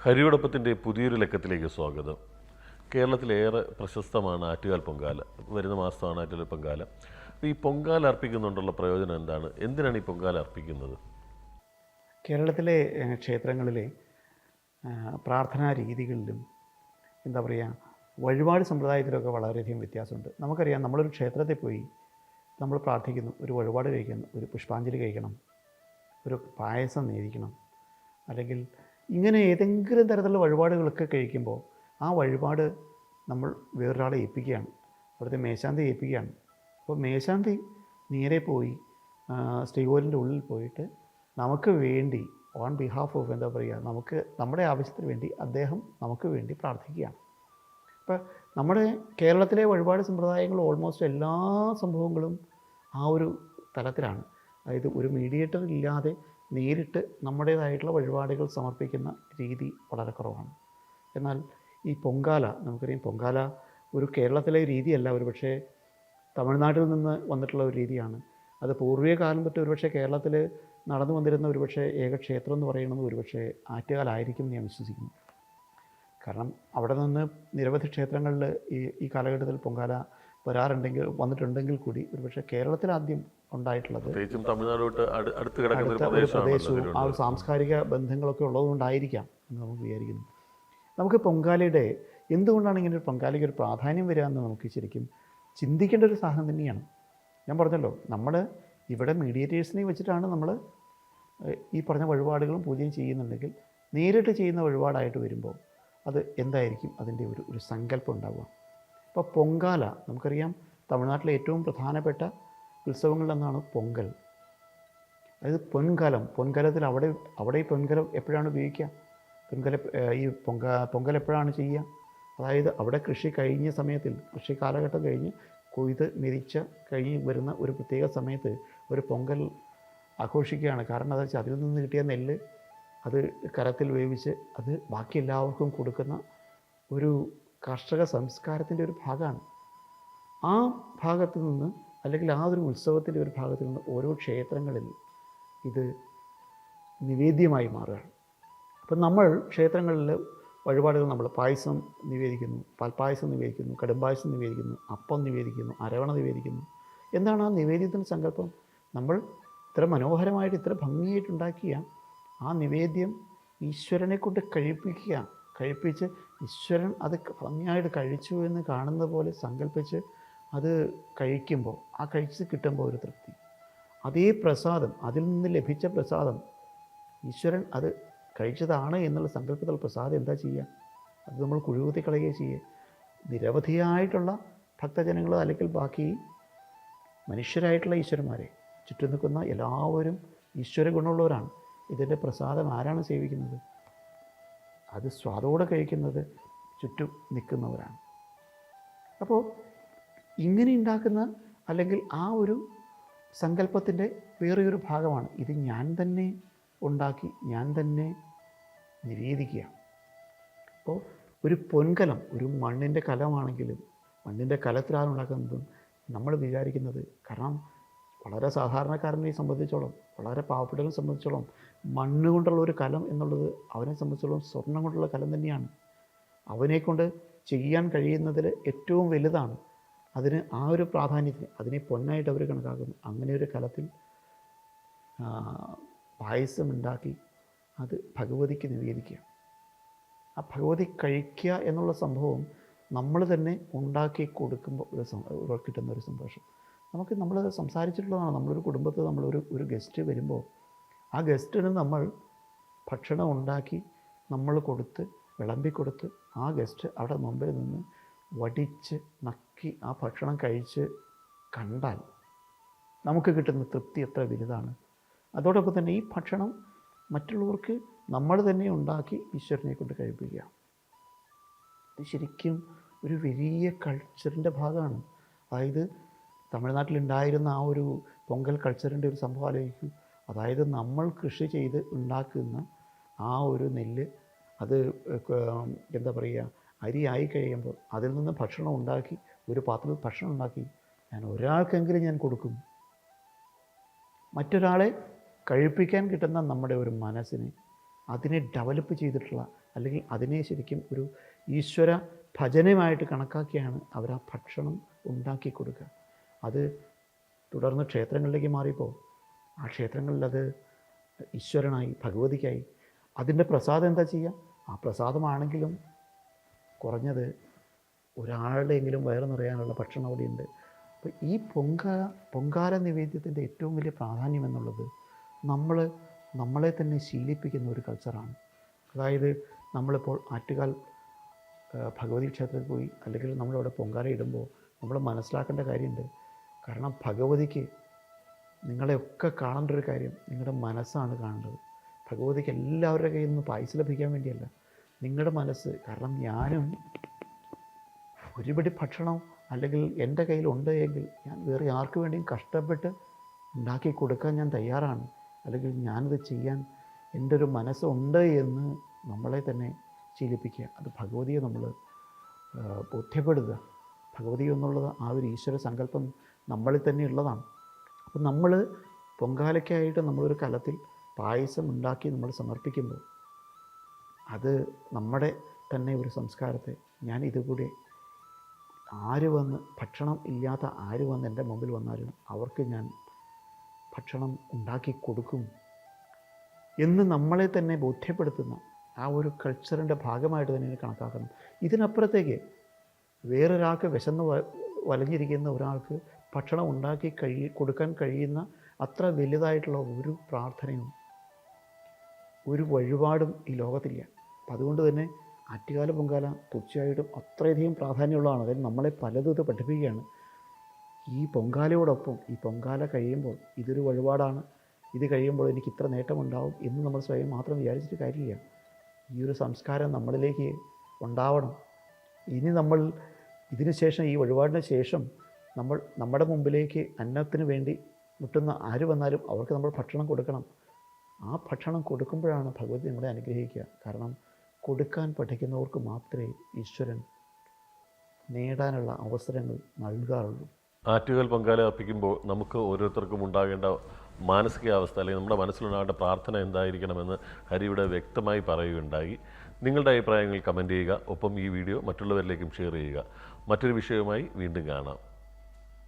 ഹരിയോടൊപ്പത്തിൻ്റെ പുതിയൊരു ലക്കത്തിലേക്ക് സ്വാഗതം. കേരളത്തിലേറെ പ്രശസ്തമാണ് ആറ്റുകാൽ പൊങ്കാല. വരുന്ന മാസമാണ് ആറ്റുകാൽ പൊങ്കാല. ഈ പൊങ്കാല അർപ്പിക്കുന്നുണ്ടുള്ള പ്രയോജനം എന്താണ്? എന്തിനാണ് ഈ പൊങ്കാല അർപ്പിക്കുന്നത്? കേരളത്തിലെ ക്ഷേത്രങ്ങളിലെ പ്രാർത്ഥനാ രീതികളിലും എന്താ പറയുക, വഴിപാട് സമ്പ്രദായത്തിലൊക്കെ വളരെയധികം വ്യത്യാസമുണ്ട്. നമുക്കറിയാം, നമ്മളൊരു ക്ഷേത്രത്തിൽ പോയി നമ്മൾ പ്രാർത്ഥിക്കുന്നു, ഒരു വഴിപാട് കഴിക്കുന്നു, ഒരു പുഷ്പാഞ്ജലി കഴിക്കണം, ഒരു പായസം നേദിക്കണം, അല്ലെങ്കിൽ ഇങ്ങനെ ഏതെങ്കിലും തരത്തിലുള്ള വഴിപാടുകളൊക്കെ കഴിക്കുമ്പോൾ ആ വഴിപാട് നമ്മൾ വേറൊരാളെ ഏൽപ്പിക്കുകയാണ്, അവിടുത്തെ മേശാന്തി ഏൽപ്പിക്കുകയാണ്. അപ്പോൾ മേശാന്തി നേരെ പോയി ശ്രീകോവിലിൻ്റെ ഉള്ളിൽ പോയിട്ട് നമുക്ക് വേണ്ടി ഓൺ ബിഹാഫ് ഓഫ് എന്താ പറയുക, നമുക്ക് നമ്മുടെ ആവശ്യത്തിന് വേണ്ടി അദ്ദേഹം നമുക്ക് വേണ്ടി പ്രാർത്ഥിക്കുകയാണ്. അപ്പോൾ നമ്മുടെ കേരളത്തിലെ വഴിപാട് സമ്പ്രദായങ്ങൾ ഓൾമോസ്റ്റ് എല്ലാ സംഭവങ്ങളും ആ ഒരു തലത്തിലാണ്. അതായത് ഒരു മീഡിയേറ്റർ ഇല്ലാതെ നേരിട്ട് നമ്മുടേതായിട്ടുള്ള വഴിപാടുകൾ സമർപ്പിക്കുന്ന രീതി വളരെ കുറവാണ്. എന്നാൽ ഈ പൊങ്കാല, നമുക്കറിയാം, പൊങ്കാല ഒരു കേരളത്തിലെ രീതിയല്ല, ഒരുപക്ഷെ തമിഴ്നാട്ടിൽ നിന്ന് വന്നിട്ടുള്ള ഒരു രീതിയാണ്. അത് പൂർവിക കാലം തൊട്ട് ഒരുപക്ഷെ കേരളത്തിൽ നടന്നു വന്നിരുന്ന ഒരുപക്ഷെ ഏക ക്ഷേത്രം എന്ന് പറയുന്നത് ഒരുപക്ഷെ ആറ്റുകാലായിരിക്കും എന്ന് ഞാൻ വിശ്വസിക്കുന്നു. കാരണം അവിടെ നിന്ന് നിരവധി ക്ഷേത്രങ്ങളിൽ ഈ കാലഘട്ടത്തിൽ പൊങ്കാല വന്നിട്ടുണ്ടെങ്കിൽ കൂടി ഒരുപക്ഷെ കേരളത്തിൽ ആദ്യം ഉണ്ടായിട്ടുള്ളത് അടുത്ത ഒരു പ്രദേശവും ആ ഒരു സാംസ്കാരിക ബന്ധങ്ങളൊക്കെ ഉള്ളതുകൊണ്ടായിരിക്കാം എന്ന് നമുക്ക് വിചാരിക്കുന്നു. നമുക്ക് പൊങ്കാലയുടെ എന്തുകൊണ്ടാണ് ഇങ്ങനെ ഒരു പൊങ്കാലയ്ക്ക് ഒരു പ്രാധാന്യം വരിക എന്ന് നമുക്ക് ശരിക്കും ചിന്തിക്കേണ്ട ഒരു സാധനം തന്നെയാണ്. ഞാൻ പറഞ്ഞല്ലോ, നമ്മൾ ഇവിടെ മീഡിയേറ്റേഴ്സിനെ വെച്ചിട്ടാണ് നമ്മൾ ഈ പറഞ്ഞ വഴിപാടുകളും പൂജയും ചെയ്യുന്നുണ്ടെങ്കിൽ, നേരിട്ട് ചെയ്യുന്ന വഴിപാടായിട്ട് വരുമ്പോൾ അത് എന്തായിരിക്കും അതിൻ്റെ ഒരു സങ്കല്പം ഉണ്ടാവുക. ഇപ്പോൾ പൊങ്കാല നമുക്കറിയാം, തമിഴ്നാട്ടിലെ ഏറ്റവും പ്രധാനപ്പെട്ട ഉത്സവങ്ങളിലൊന്നാണ് പൊങ്കൽ. അതായത് പൊൻകലത്തിൽ അവിടെ ഈ പൊൻകലം എപ്പോഴാണ് ഉപയോഗിക്കുക? പൊങ്കൽ എപ്പോഴാണ് ചെയ്യുക? അതായത് അവിടെ കൃഷി കഴിഞ്ഞ സമയത്തിൽ, കൃഷി കാലഘട്ടം കഴിഞ്ഞ് കൊയ്ത് കഴിഞ്ഞ് വരുന്ന ഒരു പ്രത്യേക സമയത്ത് ഒരു പൊങ്കൽ ആഘോഷിക്കുകയാണ്. കാരണം എന്താ വെച്ചാൽ അതിൽ നിന്ന് കിട്ടിയ നെല്ല് അത് കരത്തിൽ വേവിച്ച് അത് ബാക്കി എല്ലാവർക്കും കൊടുക്കുന്ന ഒരു കർഷക സംസ്കാരത്തിൻ്റെ ഒരു ഭാഗമാണ്. ആ ഭാഗത്തു നിന്ന്, അല്ലെങ്കിൽ ആ ഒരു ഉത്സവത്തിൻ്റെ ഒരു ഭാഗത്തു നിന്ന് ഓരോ ക്ഷേത്രങ്ങളിൽ ഇത് നിവേദ്യമായി മാറുകയാണ്. അപ്പം നമ്മൾ ക്ഷേത്രങ്ങളിൽ വഴിപാടുകൾ, നമ്മൾ പായസം നിവേദിക്കുന്നു, പാൽപ്പായസം നിവേദിക്കുന്നു, കടുംപായസം നിവേദിക്കുന്നു, അപ്പം നിവേദിക്കുന്നു, അരവണ നിവേദിക്കുന്നു. എന്താണ് ആ നിവേദ്യത്തിൻ്റെ സങ്കല്പം? നമ്മൾ ഇത്ര മനോഹരമായിട്ട് ഇത്ര ഭംഗിയായിട്ടുണ്ടാക്കിയ ആ നിവേദ്യം ഈശ്വരനെ കൊണ്ട് കഴിപ്പിച്ച് ഈശ്വരൻ അത് ഭംഗിയായിട്ട് കഴിച്ചു എന്ന് കാണുന്ന പോലെ സങ്കല്പിച്ച് അത് കഴിക്കുമ്പോൾ, ആ കഴിച്ച് കിട്ടുമ്പോൾ ഒരു തൃപ്തി, അതേ പ്രസാദം, അതിൽ നിന്ന് ലഭിച്ച പ്രസാദം ഈശ്വരൻ അത് കഴിച്ചതാണ് എന്നുള്ള സങ്കല്പത്തിൽ പ്രസാദം എന്താ ചെയ്യുക? അത് നമ്മൾ കുഴികുത്തി കളയുകയും ചെയ്യുക. നിരവധിയായിട്ടുള്ള ഭക്തജനങ്ങൾ, അല്ലെങ്കിൽ ബാക്കി മനുഷ്യരായിട്ടുള്ള ഈശ്വരന്മാരെ ചുറ്റും നിൽക്കുന്ന എല്ലാവരും ഈശ്വര ഗുണമുള്ളവരാണ്. ഇതിൻ്റെ പ്രസാദം ആരാണ് സേവിക്കുന്നത്? അത് സ്വാദോടെ കഴിക്കുന്നത് ചുറ്റും നിൽക്കുന്നവരാണ്. അപ്പോൾ ഇങ്ങനെ ഉണ്ടാക്കുന്ന, അല്ലെങ്കിൽ ആ ഒരു സങ്കല്പത്തിൻ്റെ വേറെയൊരു ഭാഗമാണ് ഇത്. ഞാൻ തന്നെ ഉണ്ടാക്കി, ഞാൻ തന്നെ നിവേദിക്കുക. അപ്പോൾ ഒരു പൊൻകലം, ഒരു മണ്ണിൻ്റെ കലമാണെങ്കിലും, മണ്ണിൻ്റെ കലത്തിലാണ് ഉണ്ടാക്കുന്നതും നമ്മൾ വിചാരിക്കുന്നത്. കാരണം വളരെ സാധാരണക്കാരനെ സംബന്ധിച്ചോളം, വളരെ പാവപ്പെട്ടവനെ സംബന്ധിച്ചോളം മണ്ണ് കൊണ്ടുള്ള ഒരു കലം എന്നുള്ളത് അവനെ സംബന്ധിച്ചോളം സ്വർണ്ണം കൊണ്ടുള്ള കലം തന്നെയാണ്. അവനെക്കൊണ്ട് ചെയ്യാൻ കഴിയുന്നതിൽ ഏറ്റവും വലുതാണ്. അതിന് ആ ഒരു പ്രാധാന്യത്തിന്, അതിനെ പൊന്നായിട്ട് അവർ കണക്കാക്കുന്നു. അങ്ങനെ ഒരു കലത്തിൽ പായസം ഉണ്ടാക്കി അത് ഭഗവതിക്ക് നിവേദിക്കുക. ആ ഭഗവതി കഴിക്കുക എന്നുള്ള സംഭവം നമ്മൾ തന്നെ ഉണ്ടാക്കി കൊടുക്കുമ്പോൾ കിട്ടുന്ന ഒരു സന്തോഷം. നമ്മൾ സംസാരിച്ചിട്ടുള്ളതാണ്. നമ്മളൊരു കുടുംബത്തിൽ ഒരു ഗസ്റ്റ് വരുമ്പോൾ ആ ഗസ്റ്റിന് നമ്മൾ ഭക്ഷണം ഉണ്ടാക്കി നമ്മൾ കൊടുത്ത് വിളമ്പിക്കൊടുത്ത് ആ ഗസ്റ്റ് അവിടെ മുമ്പിൽ നിന്ന് വടിച്ച് നക്കി ആ ഭക്ഷണം കഴിച്ച് കണ്ടാൽ നമുക്ക് കിട്ടുന്ന തൃപ്തി എത്ര വലുതാണ്. അതോടൊപ്പം തന്നെ ഈ ഭക്ഷണം മറ്റുള്ളവർക്ക് നമ്മൾ തന്നെ ഉണ്ടാക്കി ഈശ്വരനെ കൊണ്ട് കഴിപ്പിക്കുക. ഇത് ശരിക്കും ഒരു വലിയ കൾച്ചറിൻ്റെ ഭാഗമാണ്. അതായത് തമിഴ്നാട്ടിലുണ്ടായിരുന്ന ആ ഒരു പൊങ്കൽ കൾച്ചറിൻ്റെ ഒരു സംഭവം ആലോചിക്കൂ. അതായത് നമ്മൾ കൃഷി ചെയ്ത് ഉണ്ടാക്കുന്ന ആ ഒരു നെല്ല്, അത് എന്താ പറയുക, അരിയായി കഴിയുമ്പോൾ അതിൽ നിന്ന് ഭക്ഷണം ഉണ്ടാക്കി, ഒരു പാത്രത്തിൽ ഭക്ഷണം ഉണ്ടാക്കി ഞാൻ ഒരാൾക്കെങ്കിലും ഞാൻ കൊടുക്കും. മറ്റൊരാളെ കഴിപ്പിക്കാൻ കിട്ടുന്ന നമ്മുടെ ഒരു മനസ്സിനെ, അതിനെ ഡെവലപ്പ് ചെയ്തിട്ടുള്ള അല്ലെങ്കിൽ അതിനെ ശരിക്കും ഒരു ഈശ്വര ഭജനമായിട്ട് കണക്കാക്കിയാണ് അവർ ആ ഭക്ഷണം ഉണ്ടാക്കി കൊടുക്കുക. അത് തുടർന്ന് ക്ഷേത്രങ്ങളിലേക്ക് മാറിയപ്പോൾ ആ ക്ഷേത്രങ്ങളിൽ അത് ഈശ്വരനായി, ഭഗവതിക്കായി. അതിൻ്റെ പ്രസാദം എന്താ ചെയ്യുക? ആ പ്രസാദമാണെങ്കിലും കുറഞ്ഞത് ഒരാളുടെയെങ്കിലും വയറ് നിറയാനുള്ള ഭക്ഷണം അവിടെയുണ്ട്. അപ്പോൾ ഈ പൊങ്കാല നിവേദ്യത്തിൻ്റെ ഏറ്റവും വലിയ പ്രാധാന്യം എന്നുള്ളത് നമ്മളെ തന്നെ ശീലിപ്പിക്കുന്ന ഒരു കൾച്ചറാണ്. അതായത് നമ്മളിപ്പോൾ ആറ്റുകാൽ ഭഗവതി ക്ഷേത്രത്തിൽ പോയി അല്ലെങ്കിൽ നമ്മളവിടെ പൊങ്കാല ഇടുമ്പോൾ നമ്മൾ മനസ്സിലാക്കേണ്ട കാര്യമുണ്ട്. കാരണം ഭഗവതിക്ക് നിങ്ങളെയൊക്കെ കാണേണ്ട ഒരു കാര്യം നിങ്ങളുടെ മനസ്സാണ് കാണേണ്ടത്. ഭഗവതിക്ക് എല്ലാവരുടെ കയ്യിൽ നിന്ന് പായസം ലഭിക്കാൻ വേണ്ടിയല്ല, നിങ്ങളുടെ മനസ്സ്. കാരണം ഞാനും ഒരുപടി ഭക്ഷണം അല്ലെങ്കിൽ എൻ്റെ കയ്യിലുണ്ട് എങ്കിൽ ഞാൻ വേറെ ആർക്ക് വേണ്ടിയും കഷ്ടപ്പെട്ട് ഉണ്ടാക്കി കൊടുക്കാൻ ഞാൻ തയ്യാറാണ്, അല്ലെങ്കിൽ ഞാനത് ചെയ്യാൻ എൻ്റെ ഒരു മനസ്സുണ്ട് എന്ന് നമ്മളെ തന്നെ ശീലിപ്പിക്കുക. അത് ഭഗവതിയെ നമ്മൾ ബോധ്യപ്പെടുക. ഭഗവതി എന്നുള്ളത് ആ ഒരു ഈശ്വര സങ്കല്പം നമ്മളിൽ തന്നെ ഉള്ളതാണ്. അപ്പം നമ്മൾ പൊങ്കാലയ്ക്കായിട്ട് നമ്മളൊരു കലത്തിൽ പായസം ഉണ്ടാക്കി നമ്മൾ സമർപ്പിക്കുമ്പോൾ അത് നമ്മുടെ തന്നെ ഒരു സംസ്കാരത്തെ, ഞാൻ ഇതുകൂടി ആര് വന്ന് ഭക്ഷണം ഇല്ലാത്ത ആര് വന്ന് എൻ്റെ മുമ്പിൽ വന്നാലും അവർക്ക് ഞാൻ ഭക്ഷണം ഉണ്ടാക്കി കൊടുക്കും എന്ന് നമ്മളെ തന്നെ ബോധ്യപ്പെടുത്തുന്ന ആ ഒരു കൾച്ചറിൻ്റെ ഭാഗമായിട്ട് തന്നെ കണക്കാക്കണം. ഇതിനപ്പുറത്തേക്ക് വേറൊരാൾക്ക് വിശന്ന് വലഞ്ഞിരിക്കുന്ന ഒരാൾക്ക് ഭക്ഷണം ഉണ്ടാക്കി കൊടുക്കാൻ കഴിയുന്ന അത്ര വലുതായിട്ടുള്ള ഒരു പ്രാർത്ഥനയും ഒരു വഴിപാടും ഈ ലോകത്തില്ല. അപ്പം അതുകൊണ്ട് തന്നെ ആറ്റുകാല പൊങ്കാല തീർച്ചയായിട്ടും അത്രയധികം പ്രാധാന്യമുള്ളതാണ്. അതായത് നമ്മളെ പലതും ഇത് പഠിപ്പിക്കുകയാണ്. ഈ പൊങ്കാലയോടൊപ്പം ഈ പൊങ്കാല കഴിയുമ്പോൾ ഇതൊരു വഴിപാടാണ്, ഇത് കഴിയുമ്പോൾ എനിക്ക് ഇത്ര നേട്ടമുണ്ടാവും എന്ന് നമ്മൾ സ്വയം മാത്രം വിചാരിച്ചിട്ട് കാര്യമില്ല. ഈ ഒരു സംസ്കാരം നമ്മളിലേക്ക് ഉണ്ടാവണം. ഇനി നമ്മൾ ഇതിന് ശേഷം, ഈ വഴിപാടിന് ശേഷം നമ്മൾ നമ്മുടെ മുമ്പിലേക്ക് അന്നത്തിന് വേണ്ടി മുട്ടുന്ന ആര് വന്നാലും അവർക്ക് നമ്മൾ ഭക്ഷണം കൊടുക്കണം. ആ ഭക്ഷണം കൊടുക്കുമ്പോഴാണ് ഭഗവതി നമ്മളെ അനുഗ്രഹിക്കുക. കാരണം കൊടുക്കാൻ പഠിക്കുന്നവർക്ക് മാത്രമേ ഈശ്വരൻ നേടാനുള്ള അവസരങ്ങൾ നൽകാറുള്ളൂ. ആറ്റുകാൽ പൊങ്കാല അർപ്പിക്കുമ്പോൾ നമുക്ക് ഓരോരുത്തർക്കും ഉണ്ടാകേണ്ട മാനസികാവസ്ഥ അല്ലെങ്കിൽ നമ്മുടെ മനസ്സിലുണ്ടാകേണ്ട പ്രാർത്ഥന എന്തായിരിക്കണമെന്ന് ഹരിയുടെ വ്യക്തമായി പറയുകയുണ്ടായി. നിങ്ങളുടെ അഭിപ്രായങ്ങൾ കമൻറ്റ് ചെയ്യുക. ഒപ്പം ഈ വീഡിയോ മറ്റുള്ളവരിലേക്കും ഷെയർ ചെയ്യുക. മറ്റൊരു വിഷയവുമായി വീണ്ടും കാണാം.